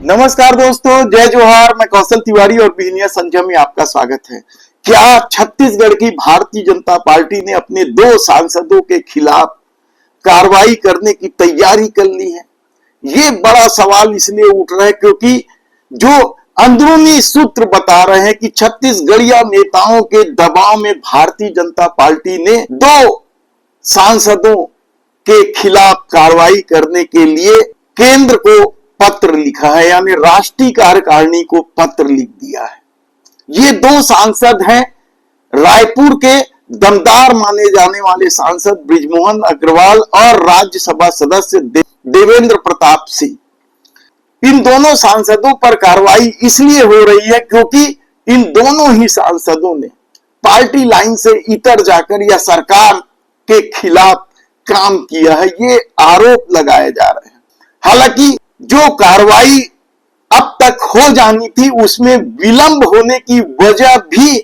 नमस्कार दोस्तों, जय जोहार। मैं कौशल तिवारी और बिहनिया संजय में आपका स्वागत है। क्या छत्तीसगढ़ की भारतीय जनता पार्टी ने अपने 2 सांसदों के खिलाफ कार्रवाई करने की तैयारी कर ली है? ये बड़ा सवाल इसलिए उठ रहा है क्योंकि जो अंदरूनी सूत्र बता रहे हैं कि छत्तीसगढ़िया नेताओं के दबाव में भारतीय जनता पार्टी ने 2 सांसदों के खिलाफ कार्रवाई करने के लिए केंद्र को पत्र लिखा है, यानी राष्ट्रीय कार्यकारिणी को पत्र लिख दिया है। ये 2 सांसद हैं, रायपुर के दमदार माने जाने वाले सांसद बृजमोहन अग्रवाल और राज्यसभा सदस्य देवेंद्र प्रताप सिंह। इन दोनों सांसदों पर कार्रवाई इसलिए हो रही है क्योंकि इन दोनों ही सांसदों ने पार्टी लाइन से इतर जाकर या सरकार के खिलाफ काम किया है, ये आरोप लगाए जा रहे हैं। हालांकि जो कार्रवाई अब तक हो जानी थी उसमें विलंब होने की वजह भी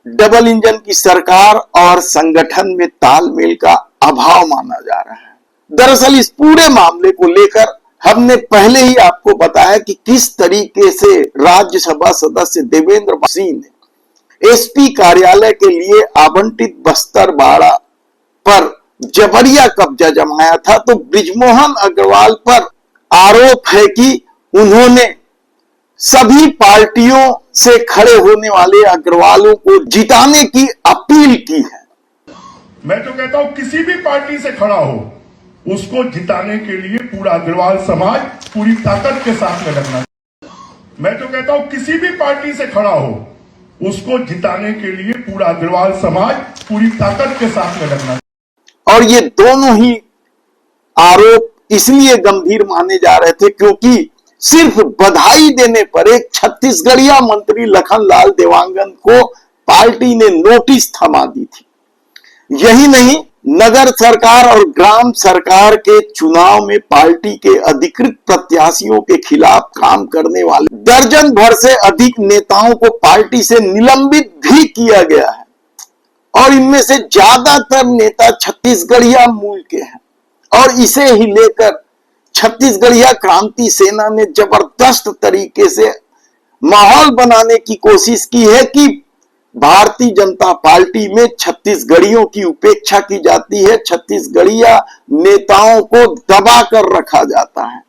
डबल इंजन की सरकार और संगठन में तालमेल का अभाव माना जा रहा है। दरअसल इस पूरे मामले को लेकर हमने पहले ही आपको बताया कि किस तरीके से राज्यसभा सदस्य देवेंद्र सिंह ने एसपी कार्यालय के लिए आवंटित बस्तर बाड़ा पर जबरिया कब्जा जमाया था। तो बृजमोहन अग्रवाल पर आरोप है कि उन्होंने सभी पार्टियों से खड़े होने वाले अग्रवालों को जिताने की अपील की है। मैं तो कहता हूं किसी भी पार्टी से खड़ा हो उसको जिताने के लिए पूरा अग्रवाल समाज पूरी ताकत के साथ में लगना। मैं तो कहता हूं किसी भी पार्टी से खड़ा हो उसको जिताने के लिए पूरा अग्रवाल समाज पूरी ताकत के साथ में लगना। और ये दोनों ही आरोप इसलिए गंभीर माने जा रहे थे क्योंकि सिर्फ बधाई देने पर एक छत्तीसगढ़िया मंत्री लखनलाल देवांगन को पार्टी ने नोटिस थमा दी थी। यही नहीं, नगर सरकार और ग्राम सरकार के चुनाव में पार्टी के अधिकृत प्रत्याशियों के खिलाफ काम करने वाले दर्जन भर से अधिक नेताओं को पार्टी से निलंबित भी किया गया है और इनमें से ज्यादातर नेता छत्तीसगढ़िया मूल के हैं। और इसे ही लेकर छत्तीसगढ़िया क्रांति सेना ने जबरदस्त तरीके से माहौल बनाने की कोशिश की है कि भारतीय जनता पार्टी में छत्तीसगढ़ियों की उपेक्षा की जाती है, छत्तीसगढ़िया नेताओं को दबा कर रखा जाता है।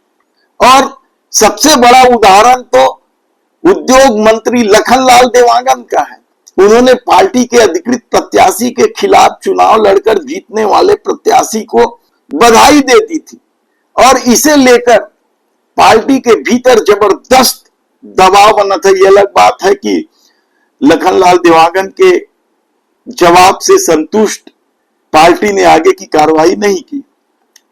और सबसे बड़ा उदाहरण तो उद्योग मंत्री लखनलाल देवांगन का है। उन्होंने पार्टी के अधिकृत प्रत्याशी के खिलाफ चुनाव लड़कर जीतने वाले प्रत्याशी को बधाई दे दी थी और इसे लेकर पार्टी के भीतर जबरदस्त दबाव बना था। यह अलग बात है कि लखनलाल देवांगन के जवाब से संतुष्ट पार्टी ने आगे की कार्रवाई नहीं की,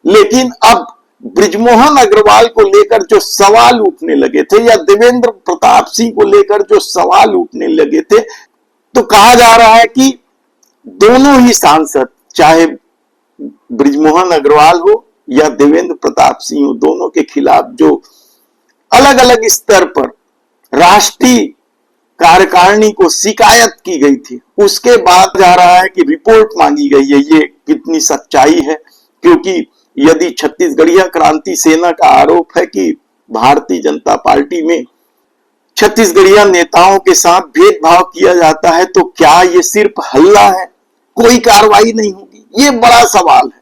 लेकिन अब बृजमोहन अग्रवाल को लेकर जो सवाल उठने लगे थे या देवेंद्र प्रताप सिंह को लेकर जो सवाल उठने लगे थे, तो कहा जा रहा है कि दोनों ही सांसद, चाहे बृजमोहन अग्रवाल हो या देवेंद्र प्रताप सिंह हो, दोनों के खिलाफ जो अलग अलग स्तर पर राष्ट्रीय कार्यकारिणी को शिकायत की गई थी, उसके बाद जा रहा है कि रिपोर्ट मांगी गई है। ये कितनी सच्चाई है, क्योंकि यदि छत्तीसगढ़िया क्रांति सेना का आरोप है कि भारतीय जनता पार्टी में छत्तीसगढ़िया नेताओं के साथ भेदभाव किया जाता है, तो क्या ये सिर्फ हल्ला है, कोई कार्रवाई नहीं होगी? ये बड़ा सवाल है।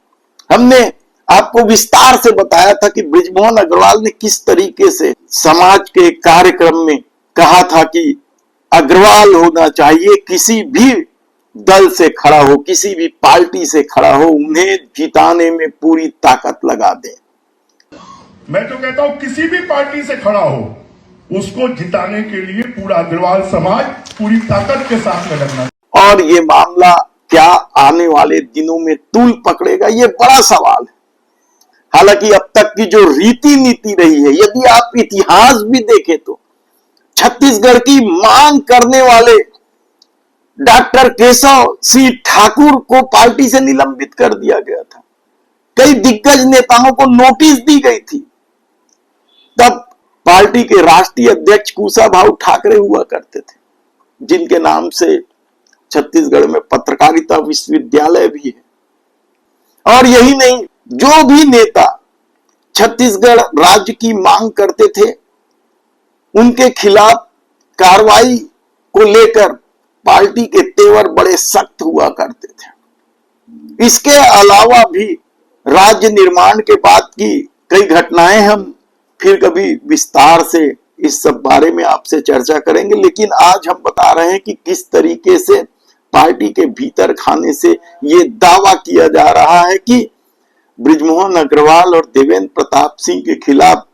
हमने आपको विस्तार से बताया था कि बृजमोहन अग्रवाल ने किस तरीके से समाज के कार्यक्रम में कहा था कि अग्रवाल होना चाहिए, किसी भी दल से खड़ा हो, किसी भी पार्टी से खड़ा हो, उन्हें जिताने में पूरी ताकत लगा दे। मैं तो कहता हूं किसी भी पार्टी से खड़ा हो उसको जिताने के लिए पूरा अग्रवाल समाज पूरी ताकत के साथ में लगना। और ये मामला क्या आने वाले दिनों में तूल पकड़ेगा, ये बड़ा सवाल है। हालांकि अब तक की जो रीति नीति रही है, यदि आप इतिहास भी देखें तो छत्तीसगढ़ की मांग करने वाले डॉक्टर केशव सिंह ठाकुर को पार्टी से निलंबित कर दिया गया था। कई दिग्गज नेताओं को नोटिस दी गई थी। तब पार्टी के राष्ट्रीय अध्यक्ष कुशाभाऊ ठाकरे हुआ करते थे, जिनके नाम से छत्तीसगढ़ में पत्रकारिता विश्वविद्यालय भी है। और यही नहीं, जो भी नेता छत्तीसगढ़ राज्य की मांग करते थे उनके खिलाफ कार्रवाई को लेकर पार्टी के तेवर बड़े सख्त हुआ करते थे। इसके अलावा भी राज्य निर्माण के बाद की कई घटनाएं हम फिर कभी विस्तार से इस सब बारे में आपसे चर्चा करेंगे, लेकिन आज हम बता रहे हैं कि किस तरीके से पार्टी के भीतर खाने से ये दावा किया जा रहा है कि बृजमोहन अग्रवाल और देवेंद्र प्रताप सिंह के खिलाफ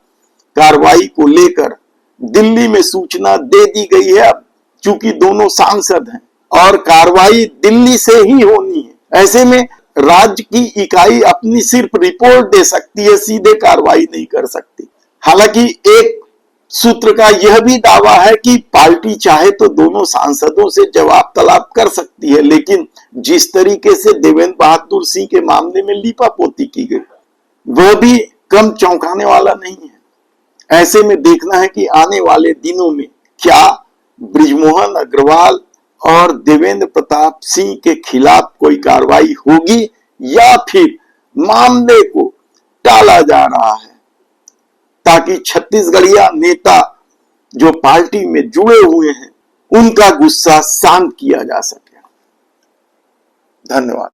कार्रवाई को लेकर दिल्ली में सूचना दे दी गई है। अब चूंकि दोनों सांसद हैं और कार्रवाई दिल्ली से ही होनी है, ऐसे में राज्य की इकाई अपनी सिर्फ रिपोर्ट दे सकती है, सीधे कार्रवाई नहीं कर सकती। हालांकि एक सूत्र का यह भी दावा है कि पार्टी चाहे तो दोनों सांसदों से जवाब तलब कर सकती है, लेकिन जिस तरीके से देवेंद्र बहादुर सिंह के मामले में लीपापोती की गई वह भी कम चौंकाने वाला नहीं है। ऐसे में देखना है कि आने वाले दिनों में क्या बृजमोहन अग्रवाल और देवेंद्र प्रताप सिंह के खिलाफ कोई कार्रवाई होगी या फिर मामले को टाला जा रहा है ताकि छत्तीसगढ़िया नेता जो पार्टी में जुड़े हुए हैं उनका गुस्सा शांत किया जा सके। धन्यवाद।